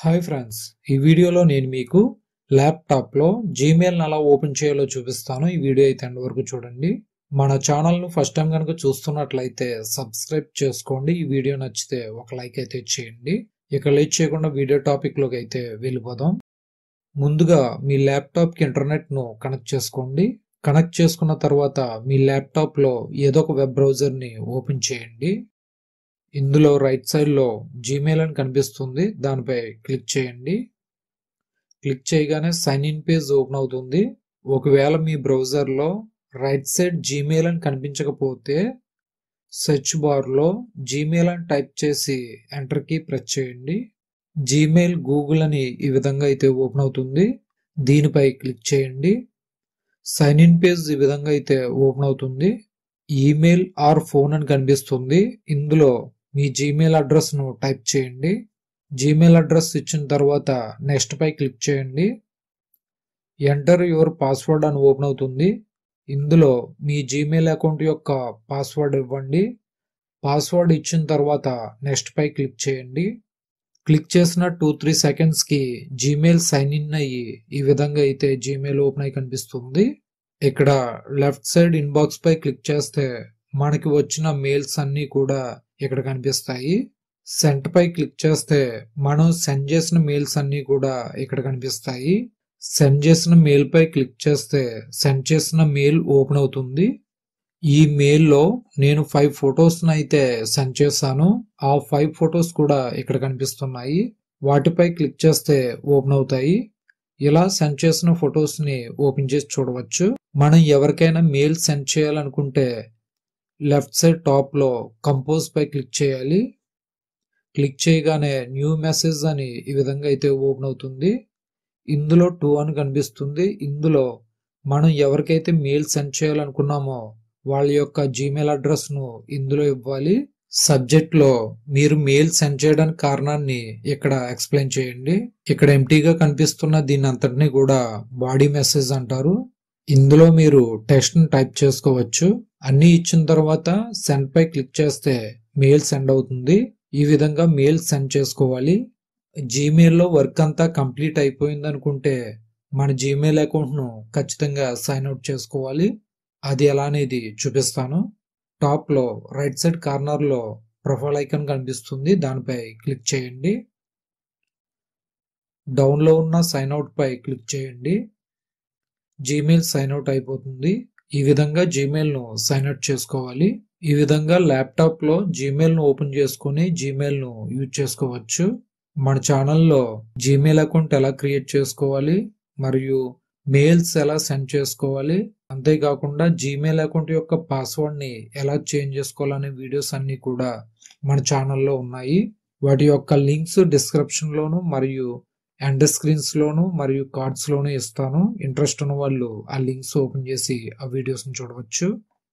Hi friends, ఈ వీడియోలో నేను మీకు ల్యాప్టాప్లో జీమెయిల్ని ఎలా ఓపెన్ చేయాలో చూపిస్తాను. ఈ వీడియో అయితే ఎండ్ వరకు చూడండి. మన ఛానల్ను ఫస్ట్ టైం కనుక చూస్తున్నట్లయితే సబ్స్క్రైబ్ చేసుకోండి. ఈ వీడియో నచ్చితే ఒక లైక్ అయితే చేయండి. ఇక లేట్ చేయకుండా వీడియో టాపిక్లోకి అయితే వెళ్ళిపోదాం. ముందుగా మీ ల్యాప్టాప్కి ఇంటర్నెట్ను కనెక్ట్ చేసుకోండి. కనెక్ట్ చేసుకున్న తర్వాత మీ ల్యాప్టాప్లో ఏదో ఒక వెబ్ బ్రౌజర్ని ఓపెన్ చేయండి. ఇందులో రైట్ సైడ్లో జీమెయిల్ అని కనిపిస్తుంది, దానిపై క్లిక్ చేయండి. క్లిక్ చేయగానే సైన్ ఇన్ పేజ్ ఓపెన్ అవుతుంది. ఒకవేళ మీ బ్రౌజర్లో రైట్ సైడ్ జీమెయిల్ అని కనిపించకపోతే సెర్చ్ బార్లో జీమెయిల్ అని టైప్ చేసి ఎంటర్ కీ ప్రెస్ చేయండి. జీమెయిల్ గూగుల్ అని ఈ విధంగా అయితే ఓపెన్ అవుతుంది. దీనిపై క్లిక్ చేయండి. సైన్ ఇన్ పేజ్ ఈ విధంగా అయితే ఓపెన్ అవుతుంది. ఈమెయిల్ ఆర్ ఫోన్ అని కనిపిస్తుంది. ఇందులో మీ జీమెయిల్ అడ్రస్ను టైప్ చేయండి. జీమెయిల్ అడ్రస్ ఇచ్చిన తర్వాత నెక్స్ట్ పై క్లిక్ చేయండి. ఎంటర్ యువర్ పాస్వర్డ్ అని ఓపెన్ అవుతుంది. ఇందులో మీ జీమెయిల్ అకౌంట్ యొక్క పాస్వర్డ్ ఇవ్వండి. పాస్వర్డ్ ఇచ్చిన తర్వాత నెక్స్ట్ పై క్లిక్ చేయండి. క్లిక్ చేసిన 2-3 సెకండ్స్కి జీమెయిల్ సైన్ ఇన్ అయ్యి ఈ విధంగా అయితే జీమెయిల్ ఓపెన్ అయి కనిపిస్తుంది. ఇక్కడ లెఫ్ట్ సైడ్ ఇన్బాక్స్ పై క్లిక్ చేస్తే మనకి వచ్చిన మెయిల్స్ అన్నీ కూడా ఇక్కడ కనిపిస్తాయి. సెంట్ పై క్లిక్ చేస్తే మనం సెండ్ చేసిన మెయిల్స్ అన్నీ కూడా ఇక్కడ కనిపిస్తాయి. సెండ్ చేసిన మెయిల్ పై క్లిక్ చేస్తే సెండ్ చేసిన మెయిల్ ఓపెన్ అవుతుంది. ఈ మెయిల్లో నేను 5 ఫొటోస్ అయితే సెండ్ చేశాను. ఆ 5 ఫొటోస్ కూడా ఇక్కడ కనిపిస్తున్నాయి. వాటిపై క్లిక్ చేస్తే ఓపెన్ అవుతాయి. ఇలా సెండ్ చేసిన ఫొటోస్ ని ఓపెన్ చేసి చూడవచ్చు. మనం ఎవరికైనా మెయిల్ సెండ్ చేయాలనుకుంటే లెఫ్ట్ సైడ్ టాప్ లో కంపోజ్ పై క్లిక్ చేయాలి. క్లిక్ చేయగానే న్యూ మెసేజ్ అని ఈ విధంగా అయితే ఓపెన్ అవుతుంది. ఇందులో 2 అని కనిపిస్తుంది. ఇందులో మనం ఎవరికైతే మెయిల్ సెండ్ చేయాలనుకున్నామో వాళ్ళ యొక్క జీమెయిల్ అడ్రస్ ను ఇందులో ఇవ్వాలి. సబ్జెక్ట్ లో మీరు మెయిల్ సెండ్ చేయడానికి కారణాన్ని ఇక్కడ ఎక్స్ప్లెయిన్ చేయండి. ఇక్కడ ఎంటీగా కనిపిస్తున్న దీని అంతటిని కూడా బాడీ మెసేజ్ అంటారు. ఇందులో మీరు టెక్స్ట్ ని టైప్ చేసుకోవచ్చు. అన్ని ఇచ్చిన తర్వాత సెండ్ పై క్లిక్ చేస్తే మెయిల్ సెండ్ అవుతుంది. ఈ విధంగా మెయిల్ సెండ్ చేసుకోవాలి. జీమెయిల్లో వర్క్ అంతా కంప్లీట్ అయిపోయింది అనుకుంటే మన జీమెయిల్ అకౌంట్ ను ఖచ్చితంగా సైన్ అవుట్ చేసుకోవాలి. అది ఎలా అనేది చూపిస్తాను. టాప్ లో రైట్ సైడ్ కార్నర్ లో ప్రొఫైల్ ఐకాన్ కనిపిస్తుంది, దానిపై క్లిక్ చేయండి. డౌన్ లో ఉన్న సైన్ అవుట్ పై క్లిక్ చేయండి. జీమెయిల్ సైన్ అవుట్ అయిపోతుంది. ఈ విధంగా జీమెయిల్ ను సైన్ అవుట్ చేసుకోవాలి. ఈ విధంగా ల్యాప్టాప్ లో జీమెయిల్ ను ఓపెన్ చేసుకుని జీమెయిల్ ను యూజ్ చేసుకోవచ్చు. మన ఛానల్లో జీమెయిల్ అకౌంట్ ఎలా క్రియేట్ చేసుకోవాలి మరియు మెయిల్స్ ఎలా సెండ్ చేసుకోవాలి, అంతేకాకుండా జీమెయిల్ అకౌంట్ యొక్క పాస్వర్డ్ ని ఎలా చేంజ్ చేసుకోవాలనే వీడియోస్ అన్ని కూడా మన ఛానల్లో ఉన్నాయి. వాటి యొక్క లింక్స్ డిస్క్రిప్షన్ లోను మరియు ఎండ్ స్క్రీన్స్ లోను మరియు కార్డ్స్ లోను ఇస్తాను. ఇంట్రెస్ట్ ఉన్న వాళ్ళు ఆ లింక్స్ ఓపెన్ చేసి ఆ వీడియోస్ ని చూడవచ్చు.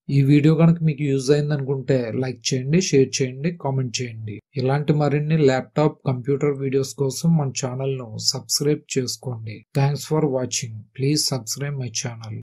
ఈ వీడియో కనుక మీకు యూజ్ అయింది అనుకుంటే లైక్ చేయండి, షేర్ చేయండి, కామెంట్ చేయండి. ఇలాంటి మరిన్ని ల్యాప్టాప్ కంప్యూటర్ వీడియోస్ కోసం మన ఛానల్ ను సబ్స్క్రైబ్ చేసుకోండి. Thanks for watching. Please subscribe my channel.